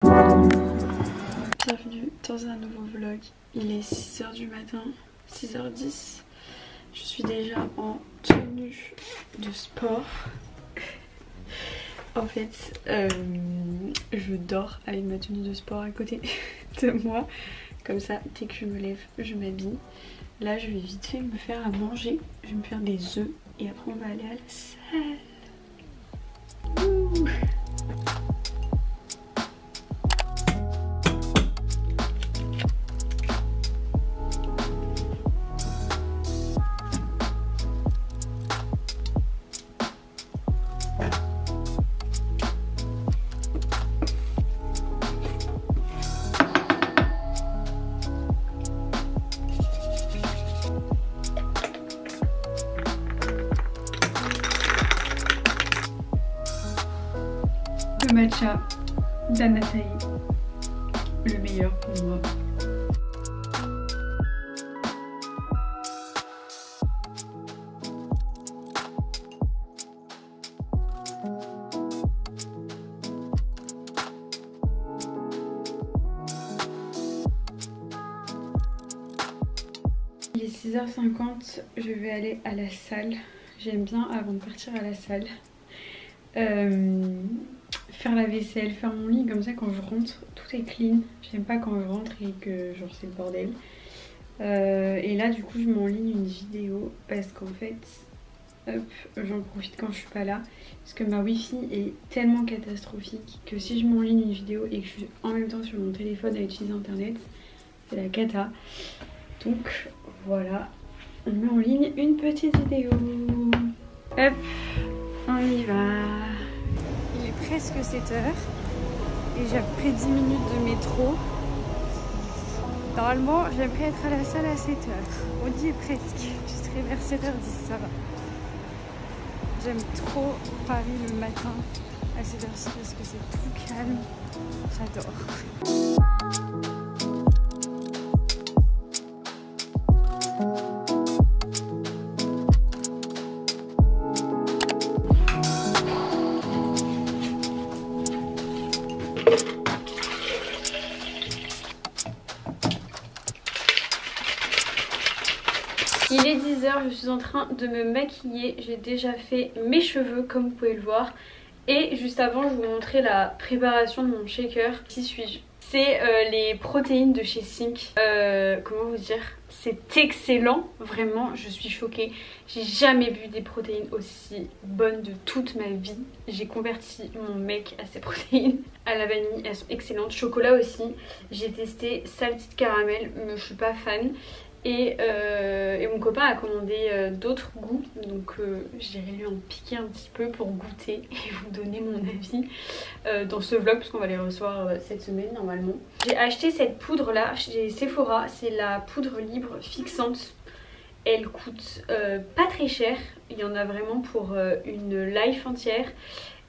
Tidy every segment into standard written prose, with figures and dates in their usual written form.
Bienvenue dans un nouveau vlog. Il est 6h du matin, 6h10. Je suis déjà en tenue de sport. En fait, je dors avec ma tenue de sport à côté de moi. Comme ça, dès que je me lève, je m'habille. Là, je vais vite fait me faire à manger. Je vais me faire des œufs et après on va aller à la salle. Ouh. Le matcha d'Anataï, le meilleur pour moi. Il est 6h50, je vais aller à la salle. J'aime bien avant de partir à la salle. Faire la vaisselle, faire mon lit, comme ça quand je rentre tout est clean. J'aime pas quand je rentre et que genre c'est le bordel. Et là du coup je m'enligne une vidéo parce qu'en fait hop, j'en profite quand je suis pas là parce que ma wifi est tellement catastrophique que si je m'enligne une vidéo et que je suis en même temps sur mon téléphone à utiliser internet, c'est la cata. Donc voilà, on met en ligne une petite vidéo. Hop, on y va. Il est presque 7h et j'ai pris 10 minutes de métro. Normalement j'aimerais être à la salle à 7h. On y est presque, je serai vers 7h10, ça va. J'aime trop Paris le matin à 7h ci parce que c'est tout calme. J'adore. Il est 10h, je suis en train de me maquiller, j'ai déjà fait mes cheveux comme vous pouvez le voir. Et juste avant je vous montrais la préparation de mon shaker. Qui suis-je? C'est les protéines de chez Sync. Comment vous dire? C'est excellent, vraiment je suis choquée. J'ai jamais vu des protéines aussi bonnes de toute ma vie. J'ai converti mon mec à ces protéines à la vanille, elles sont excellentes. Chocolat aussi, j'ai testé salted caramel mais je suis pas fan. Et mon copain a commandé d'autres goûts, donc j'irai lui en piquer un petit peu pour goûter et vous donner mon avis dans ce vlog parce qu'on va les recevoir cette semaine normalement. J'ai acheté cette poudre là chez Sephora, c'est la poudre libre fixante. Elle coûte pas très cher, il y en a vraiment pour une life entière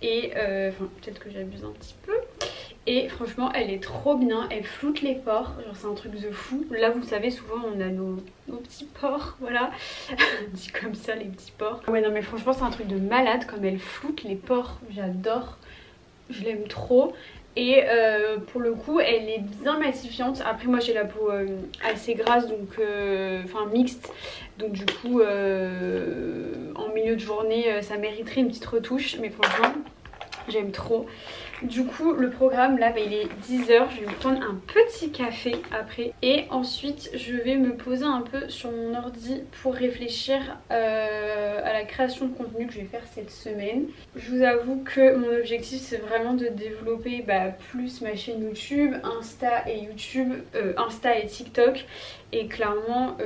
et enfin peut-être que j'abuse un petit peu. Et franchement elle est trop bien, elle floute les pores, genre c'est un truc de fou. Là vous savez souvent on a nos petits pores, voilà. Dit comme ça les petits pores. Ouais non mais franchement c'est un truc de malade comme elle floute les pores, j'adore. Je l'aime trop. Et pour le coup elle est bien matifiante. Après moi j'ai la peau assez grasse donc enfin mixte. Donc du coup en milieu de journée ça mériterait une petite retouche. Mais franchement j'aime trop. Du coup le programme là bah, il est 10h, je vais me prendre un petit café après et ensuite je vais me poser un peu sur mon ordi pour réfléchir à la création de contenu que je vais faire cette semaine. Je vous avoue que mon objectif c'est vraiment de développer plus ma chaîne YouTube, Insta et TikTok. Et clairement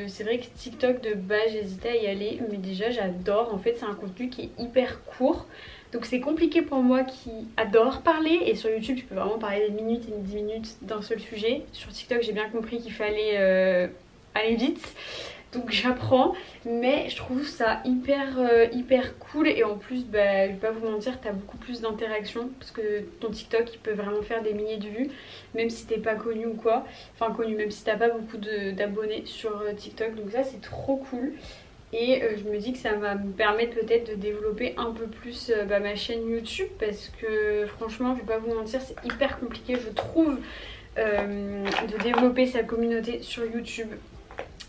c'est vrai que TikTok de base j'hésitais à y aller mais déjà j'adore, en fait c'est un contenu qui est hyper court. Donc c'est compliqué pour moi qui adore parler et sur YouTube tu peux vraiment parler des minutes et 10 minutes d'un seul sujet. Sur TikTok j'ai bien compris qu'il fallait aller vite. Donc j'apprends mais je trouve ça hyper cool et en plus je vais pas vous mentir t'as beaucoup plus d'interaction parce que ton TikTok il peut vraiment faire des milliers de vues même si t'es pas connu ou quoi. Enfin connu même si t'as pas beaucoup d'abonnés sur TikTok donc ça c'est trop cool. Et je me dis que ça va me permettre peut-être de développer un peu plus ma chaîne YouTube, parce que franchement, je vais pas vous mentir, c'est hyper compliqué je trouve de développer sa communauté sur YouTube.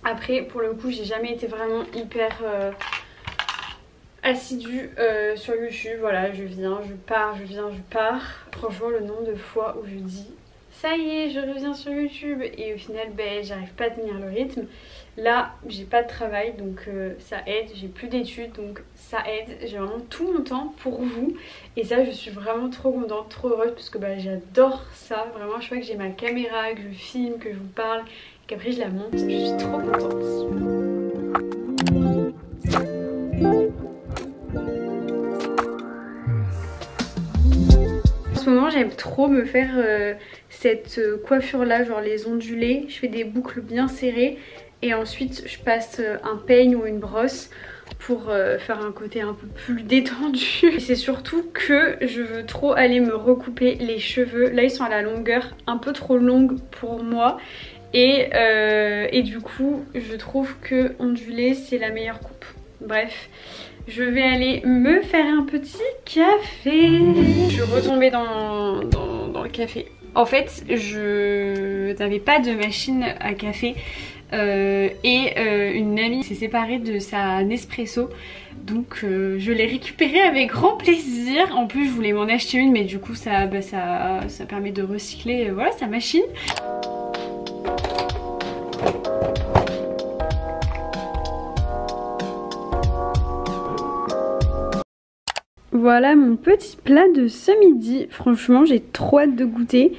Après, pour le coup, j'ai jamais été vraiment hyper assidue sur YouTube. Voilà, je viens, je pars, je viens, je pars. Franchement, le nombre de fois où je dis ça y est, je reviens sur YouTube, et au final, j'arrive pas à tenir le rythme. Là, j'ai pas de travail, donc ça aide. J'ai plus d'études, donc ça aide. J'ai vraiment tout mon temps pour vous, et ça, je suis vraiment trop contente, trop heureuse, parce que j'adore ça. Vraiment, je vois que j'ai ma caméra, que je filme, que je vous parle, qu'après je la monte. Je suis trop contente. En ce moment, j'aime trop me faire cette coiffure là, genre les ondulés. Je fais des boucles bien serrées et ensuite je passe un peigne ou une brosse pour faire un côté un peu plus détendu. Et c'est surtout que je veux trop aller me recouper les cheveux. Là, ils sont à la longueur un peu trop longue pour moi. Et du coup, je trouve que ondulé, c'est la meilleure coupe. Bref. Je vais aller me faire un petit café. Je suis retombée dans le café. En fait, je n'avais pas de machine à café une amie s'est séparée de sa Nespresso. Donc je l'ai récupérée avec grand plaisir. En plus, je voulais m'en acheter une, mais du coup ça permet de recycler voilà, sa machine. Voilà mon petit plat de ce midi. Franchement, j'ai trop hâte de goûter.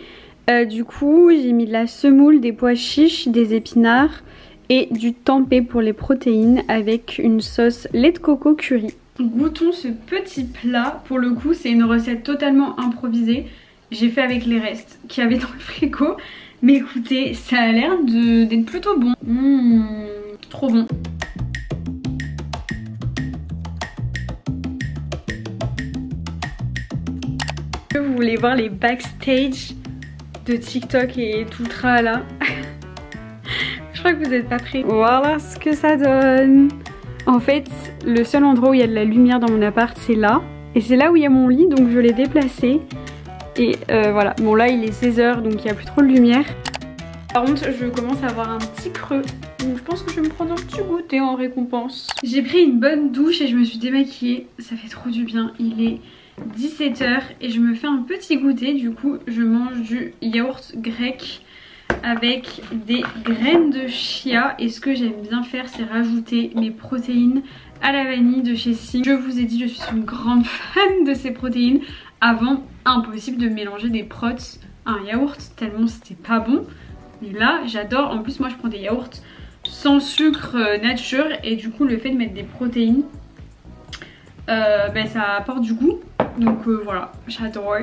Du coup, j'ai mis de la semoule, des pois chiches, des épinards et du tempeh pour les protéines avec une sauce lait de coco curry. Goûtons ce petit plat. Pour le coup, c'est une recette totalement improvisée. J'ai fait avec les restes qu'il y avait dans le frigo. Mais écoutez, ça a l'air d'être plutôt bon. Trop bon. Vous voulez voir les backstage de TikTok et tout le tralala. Je crois que vous n'êtes pas prêts. Voilà ce que ça donne. En fait, le seul endroit où il y a de la lumière dans mon appart, c'est là. Et c'est là où il y a mon lit, donc je l'ai déplacé. Et voilà, bon là il est 16h, donc il n'y a plus trop de lumière. Par contre, je commence à avoir un petit creux. Donc je pense que je vais me prendre un petit goûter en récompense. J'ai pris une bonne douche et je me suis démaquillée. Ça fait trop du bien. Il est 17h et je me fais un petit goûter. Du coup, je mange du yaourt grec avec des graines de chia. Et ce que j'aime bien faire, c'est rajouter mes protéines à la vanille de chez Sing. Je vous ai dit, je suis une grande fan de ces protéines. Avant, impossible de mélanger des prots à un yaourt tellement c'était pas bon. Mais là, j'adore. En plus, moi, je prends des yaourts sans sucre nature. Et du coup, le fait de mettre des protéines, ça apporte du goût. Donc voilà, j'adore.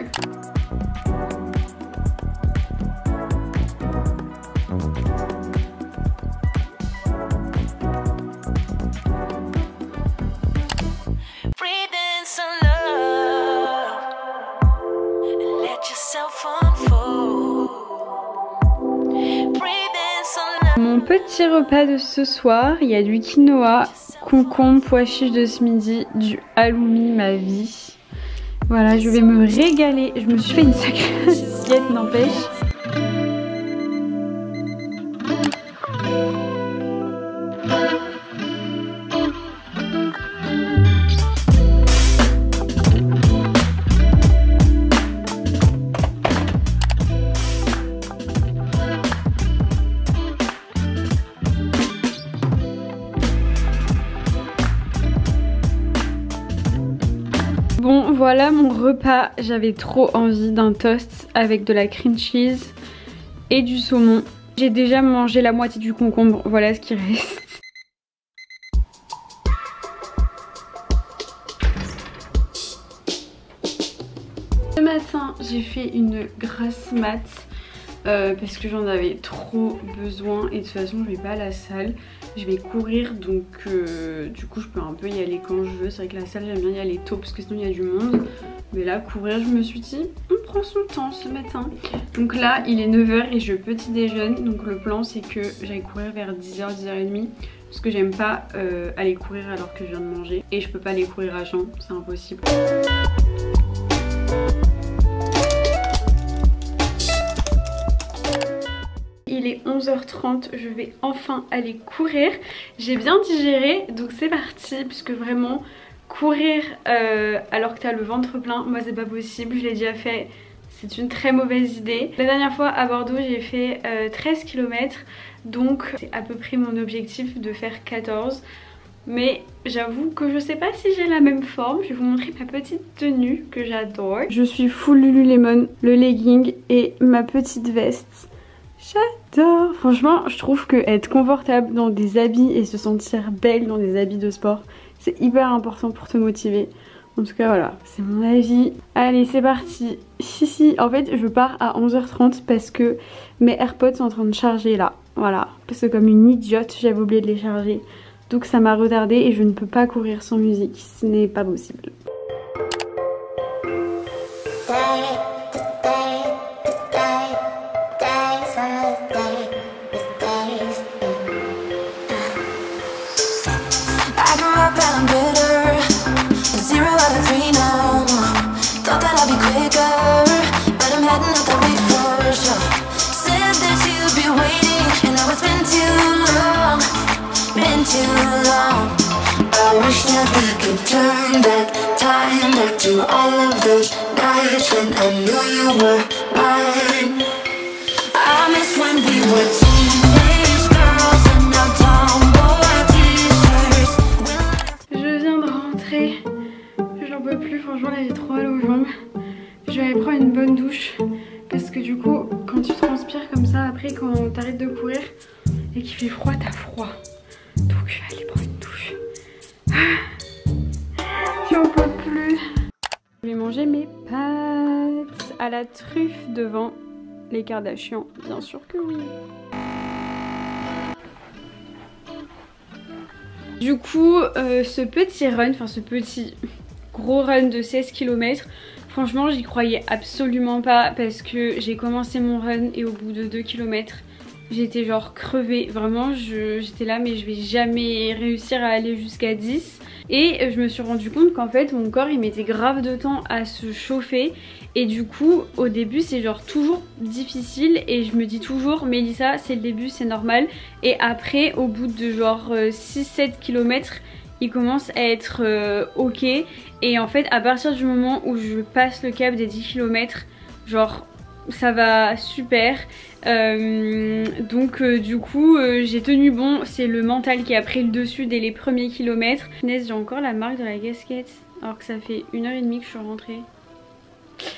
Mon petit repas de ce soir, il y a du quinoa, concombre, pois chiches de ce midi, du halloumi, ma vie. Voilà, je vais me régaler. Je me suis fait une sacrée assiette, n'empêche. Bon, voilà mon repas. J'avais trop envie d'un toast avec de la cream cheese et du saumon. J'ai déjà mangé la moitié du concombre, voilà ce qui reste. Ce matin, j'ai fait une grasse mat parce que j'en avais trop besoin et de toute façon je vais pas à la salle. Je vais courir, donc du coup je peux un peu y aller quand je veux. C'est vrai que la salle j'aime bien y aller tôt parce que sinon il y a du monde. Mais là courir, je me suis dit on prend son temps ce matin. Donc là il est 9h et je petit déjeune. Donc le plan c'est que j'aille courir vers 10h, 10h30. parce que j'aime pas aller courir alors que je viens de manger et je peux pas aller courir à jeun, c'est impossible. Il est 11h30, je vais enfin aller courir. J'ai bien digéré, donc c'est parti, puisque vraiment courir alors que t'as le ventre plein, moi c'est pas possible, je l'ai déjà fait, c'est une très mauvaise idée. La dernière fois à Bordeaux j'ai fait 13 km, donc c'est à peu près mon objectif de faire 14. Mais j'avoue que je sais pas si j'ai la même forme. Je vais vous montrer ma petite tenue que j'adore. Je suis full Lululemon, le legging et ma petite veste. J'adore. Franchement, je trouve que être confortable dans des habits et se sentir belle dans des habits de sport, c'est hyper important pour te motiver. En tout cas voilà, c'est mon avis. Allez, c'est parti. Si, en fait je pars à 11h30 parce que mes AirPods sont en train de charger là. Voilà, parce que comme une idiote j'avais oublié de les charger. Donc ça m'a retardée et je ne peux pas courir sans musique, ce n'est pas possible. Je viens de rentrer, j'en peux plus, franchement là j'ai trop mal aux jambes. Je vais aller prendre une bonne douche parce que du coup quand tu transpires comme ça après quand t'arrêtes de courir et qu'il fait froid t'as froid. Donc je vais aller prendre une douche. J'en peux plus. Je vais manger mes pâtes à la truffe devant les Kardashians, bien sûr que oui. Du coup ce petit run, enfin ce petit gros run de 16 km, franchement j'y croyais absolument pas parce que j'ai commencé mon run et au bout de 2 km j'étais genre crevée, vraiment j'étais là mais je vais jamais réussir à aller jusqu'à 10. Et je me suis rendu compte qu'en fait mon corps il mettait grave de temps à se chauffer. Et du coup au début c'est genre toujours difficile et je me dis toujours Mélissa c'est le début, c'est normal. Et après au bout de genre 6-7 km il commence à être ok. Et en fait à partir du moment où je passe le cap des 10 km, genre ça va super. Donc du coup j'ai tenu bon, c'est le mental qui a pris le dessus dès les premiers kilomètres. J'ai encore la marque de la casquette alors que ça fait 1h30 que je suis rentrée.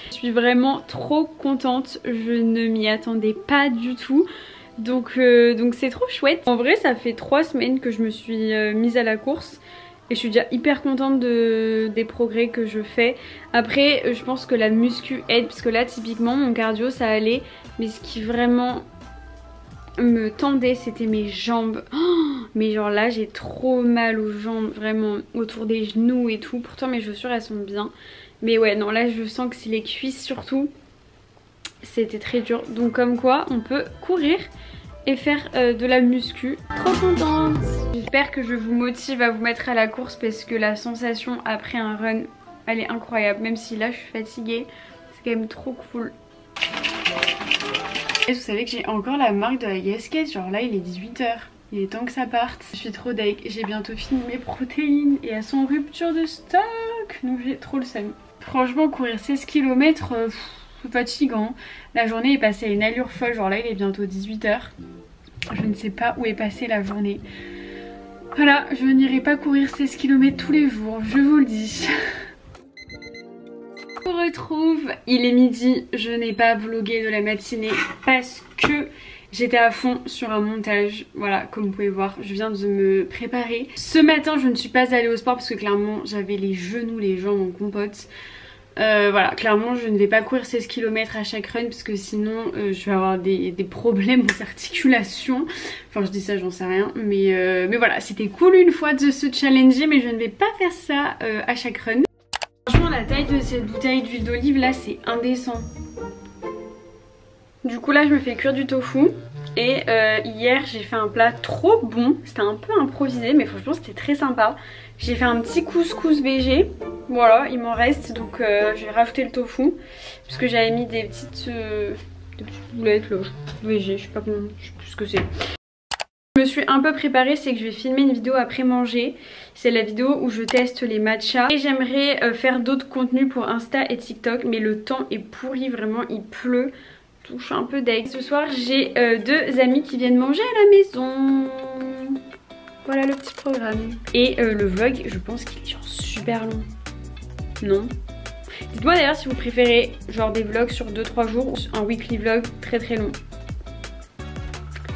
Je suis vraiment trop contente, je ne m'y attendais pas du tout. Donc c'est trop chouette. En vrai ça fait 3 semaines que je me suis mise à la course. Et je suis déjà hyper contente des progrès que je fais. Après je pense que la muscu aide parce que là typiquement mon cardio ça allait. Mais ce qui vraiment me tendait c'était mes jambes. Oh, mais genre là j'ai trop mal aux jambes vraiment autour des genoux et tout. Pourtant mes chaussures elles sont bien. Mais ouais non là je sens que c'est les cuisses surtout. C'était très dur. Donc comme quoi on peut courir et faire de la muscu. Trop contente. J'espère que je vous motive à vous mettre à la course parce que la sensation après un run elle est incroyable. Même si là je suis fatiguée, c'est quand même trop cool. Et vous savez que j'ai encore la marque de la casquette, genre là il est 18 h. Il est temps que ça parte. Je suis trop deg, j'ai bientôt fini mes protéines et elles sont en rupture de stock. Donc j'ai trop le seum. Franchement courir 16 km c'est fatigant. La journée est passée à une allure folle, genre là il est bientôt 18 h. Je ne sais pas où est passée la journée. Voilà, je n'irai pas courir 16 km tous les jours, je vous le dis. Je vous retrouve, il est midi, je n'ai pas vlogué de la matinée parce que j'étais à fond sur un montage. Voilà, comme vous pouvez voir, je viens de me préparer. Ce matin, je ne suis pas allée au sport parce que clairement, j'avais les genoux, les jambes en compote. Voilà, clairement je ne vais pas courir 16 km à chaque run parce que sinon je vais avoir des problèmes aux articulations. Enfin je dis ça, j'en sais rien, mais voilà, c'était cool une fois de se challenger, mais je ne vais pas faire ça à chaque run. Franchement la taille de cette bouteille d'huile d'olive là c'est indécent. Du coup là je me fais cuire du tofu Et hier j'ai fait un plat trop bon, c'était un peu improvisé mais franchement c'était très sympa. J'ai fait un petit couscous végé, voilà il m'en reste donc je vais rajouter le tofu. Parce que j'avais mis des petites boulettes là, végé, je sais pas comment, je sais plus ce que c'est. Je me suis un peu préparée, c'est que je vais filmer une vidéo après manger. C'est la vidéo où je teste les matchas. Et j'aimerais faire d'autres contenus pour Insta et TikTok. Mais le temps est pourri, vraiment il pleut. Donc je suis un peu deg. Ce soir j'ai deux amis qui viennent manger à la maison. Voilà le petit programme. Et le vlog, je pense qu'il est genre super long. Non? Dites-moi d'ailleurs si vous préférez genre des vlogs sur 2-3 jours ou un weekly vlog très très long.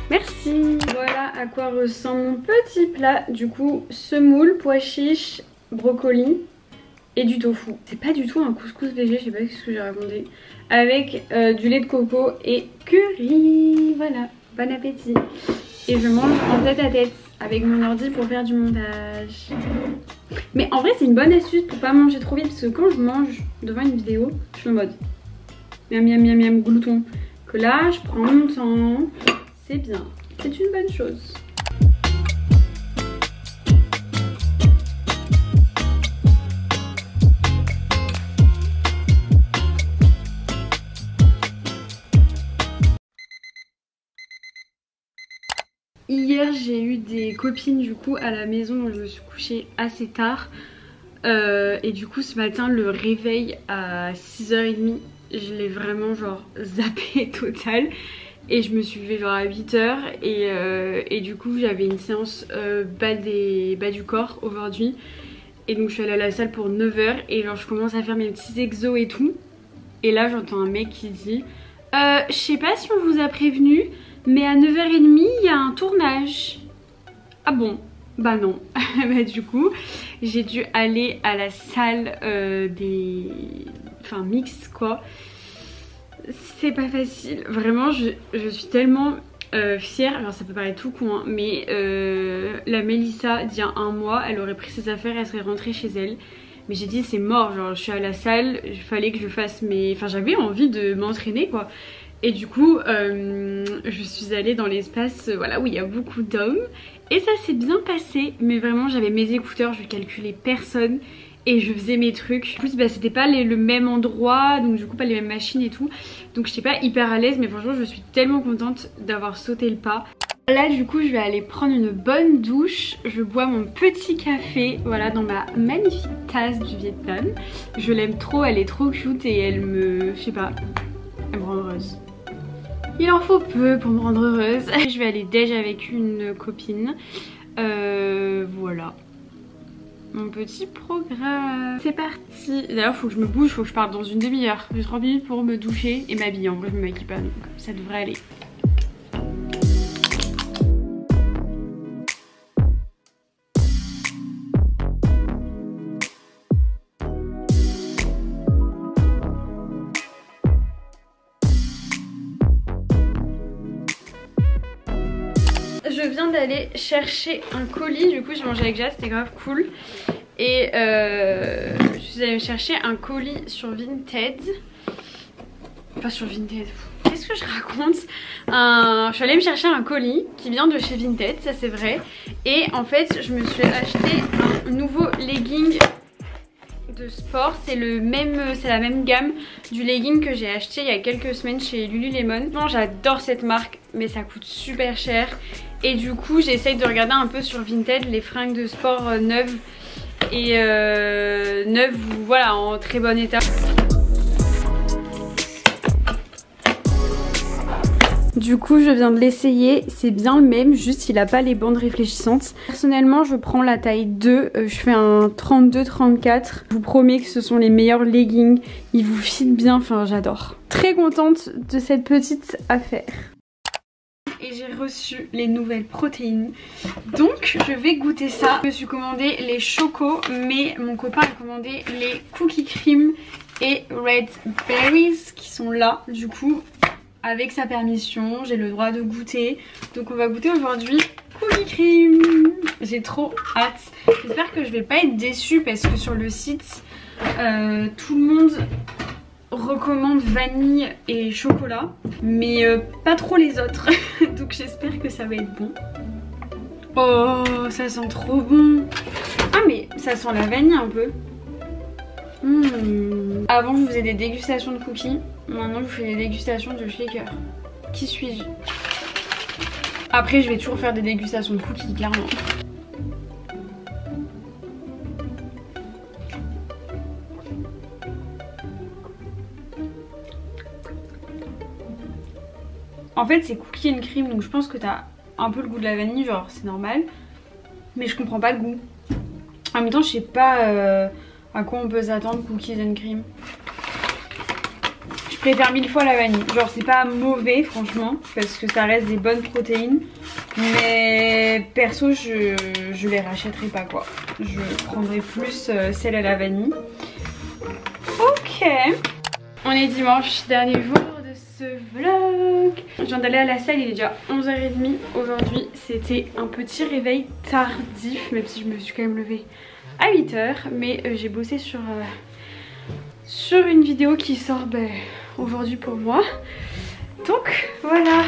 Merci. Voilà à quoi ressemble mon petit plat. Du coup, semoule, pois chiches, brocoli et du tofu. C'est pas du tout un couscous végé, je sais pas ce que j'ai raconté. Avec du lait de coco et curry. Voilà, bon appétit. Et je mange en tête à tête avec mon ordi pour faire du montage. Mais en vrai c'est une bonne astuce pour pas manger trop vite. Parce que quand je mange devant une vidéo, je suis en mode miam miam miam miam glouton. Que là je prends mon temps. C'est bien, c'est une bonne chose. Hier j'ai eu des copines du coup à la maison, donc je me suis couchée assez tard. Et du coup ce matin le réveil à 6h30, je l'ai vraiment genre zappé total. Et je me suis levée genre à 8h et du coup j'avais une séance bas du corps aujourd'hui. Et donc je suis allée à la salle pour 9h et genre je commence à faire mes petits exos et tout. Et là j'entends un mec qui dit je sais pas si on vous a prévenu mais à 9h30 il y a un tournage. Ah bon? Bah non. Bah du coup j'ai dû aller à la salle enfin mixte quoi. C'est pas facile, vraiment je suis tellement fière, alors ça peut paraître tout con hein, mais la Mélissa d'il y a un mois, elle aurait pris ses affaires, elle serait rentrée chez elle. Mais j'ai dit c'est mort, genre je suis à la salle, il fallait que je fasse mes... Enfin j'avais envie de m'entraîner quoi. Et du coup je suis allée dans l'espace voilà, où il y a beaucoup d'hommes. Et ça s'est bien passé, mais vraiment j'avais mes écouteurs, je calculais personne. Et je faisais mes trucs. En plus bah, c'était pas le même endroit, donc du coup pas les mêmes machines et tout. Donc j'étais pas hyper à l'aise, mais franchement je suis tellement contente d'avoir sauté le pas. Là du coup je vais aller prendre une bonne douche. Je bois mon petit café, voilà, dans ma magnifique tasse du Vietnam. Je l'aime trop, elle est trop cute et elle me... je sais pas, elle me rend heureuse. Il en faut peu pour me rendre heureuse. Je vais aller déj avec une copine. Voilà. Mon petit programme. C'est parti. D'ailleurs faut que je me bouge, faut que je parte dans une demi-heure. J'ai 30 minutes pour me doucher et m'habiller. En vrai je me maquille pas donc ça devrait aller. Je viens d'aller chercher un colis, du coup j'ai mangé avec Jade, c'était grave cool. Et je suis allée me chercher un colis sur Vinted. Pas sur Vinted, qu'est-ce que je raconte? Je suis allée me chercher un colis qui vient de chez Vinted, ça c'est vrai. Et en fait je me suis acheté un nouveau legging de sport. C'est la même gamme du legging que j'ai acheté il y a quelques semaines chez Lululemon. Bon, j'adore cette marque mais ça coûte super cher. Et du coup j'essaye de regarder un peu sur Vinted les fringues de sport neuves. Et neuves voilà, en très bon état. Du coup je viens de l'essayer, c'est bien le même, juste il a pas les bandes réfléchissantes. Personnellement je prends la taille 2, je fais un 32-34. Je vous promets que ce sont les meilleurs leggings, ils vous fitent bien, enfin j'adore. Très contente de cette petite affaire. Et j'ai reçu les nouvelles protéines, donc je vais goûter ça. Je me suis commandé les chocos, mais mon copain a commandé les cookie cream et red berries qui sont là. Du coup avec sa permission j'ai le droit de goûter, donc on va goûter aujourd'hui cookie cream. J'ai trop hâte, j'espère que je vais pas être déçue parce que sur le site tout le monde recommande vanille et chocolat, mais pas trop les autres. Donc j'espère que ça va être bon. Oh, ça sent trop bon. Ah mais ça sent la vanille un peu. Avant je vous faisais des dégustations de cookies, maintenant je vous fais des dégustations de shaker. Qui suis-je? Après je vais toujours faire des dégustations de cookies, clairement. En fait c'est cookies and cream, donc je pense que t'as un peu le goût de la vanille, genre c'est normal. Mais je comprends pas le goût. En même temps je sais pas à quoi on peut s'attendre cookies and cream. Je préfère 1000 fois la vanille. Genre c'est pas mauvais franchement, parce que ça reste des bonnes protéines. Mais perso je les rachèterai pas quoi. Je prendrai plus celle à la vanille. Ok. On est dimanche, dernier jour de ce vlog. Je viens d'aller à la salle, il est déjà 11h30. Aujourd'hui c'était un petit réveil tardif, même si je me suis quand même levée à 8h. Mais j'ai bossé sur une vidéo qui sort aujourd'hui pour moi. Donc voilà.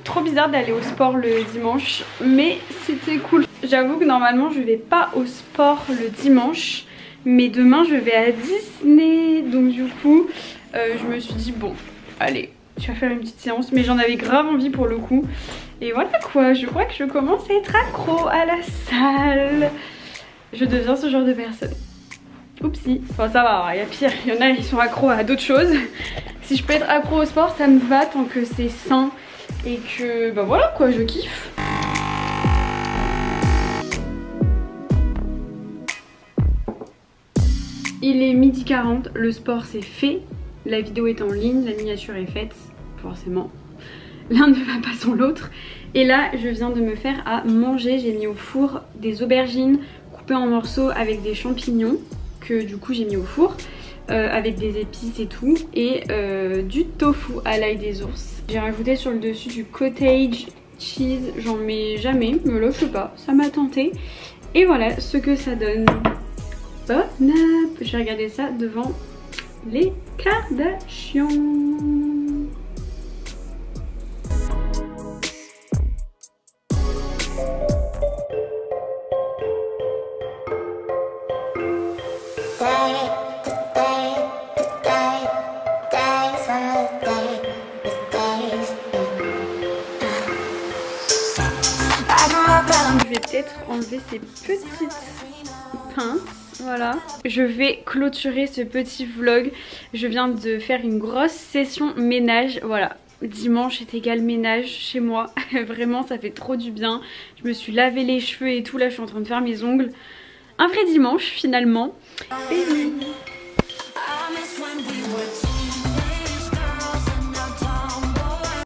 Trop bizarre d'aller au sport le dimanche, mais c'était cool. J'avoue que normalement je vais pas au sport le dimanche, mais demain je vais à Disney. Donc du coup je me suis dit bon allez, tu vas faire une petite séance, mais j'en avais grave envie pour le coup. Et voilà quoi, je crois que je commence à être accro à la salle. Je deviens ce genre de personne. Oupsie, enfin ça va, il y a pire, il y en a ils sont accros à d'autres choses. Si je peux être accro au sport, ça me va tant que c'est sain et que bah voilà quoi, je kiffe. Il est 12h40, le sport c'est fait, la vidéo est en ligne, la miniature est faite, forcément. L'un ne va pas sans l'autre. Et là, je viens de me faire à manger, j'ai mis au four des aubergines coupées en morceaux avec des champignons que du coup j'ai mis au four. Avec des épices et tout, et du tofu à l'ail des ours. J'ai rajouté sur le dessus du cottage cheese, j'en mets jamais, mais là je sais pas, ça m'a tenté. Et voilà ce que ça donne. Bon app, je vais regarder ça devant les Kardashians. Je vais peut-être enlever ces petites pinces, voilà. Je vais clôturer ce petit vlog. Je viens de faire une grosse session ménage, voilà. Dimanche est égal ménage chez moi, vraiment ça fait trop du bien. Je me suis lavé les cheveux et tout, là je suis en train de faire mes ongles. Un vrai dimanche finalement. Et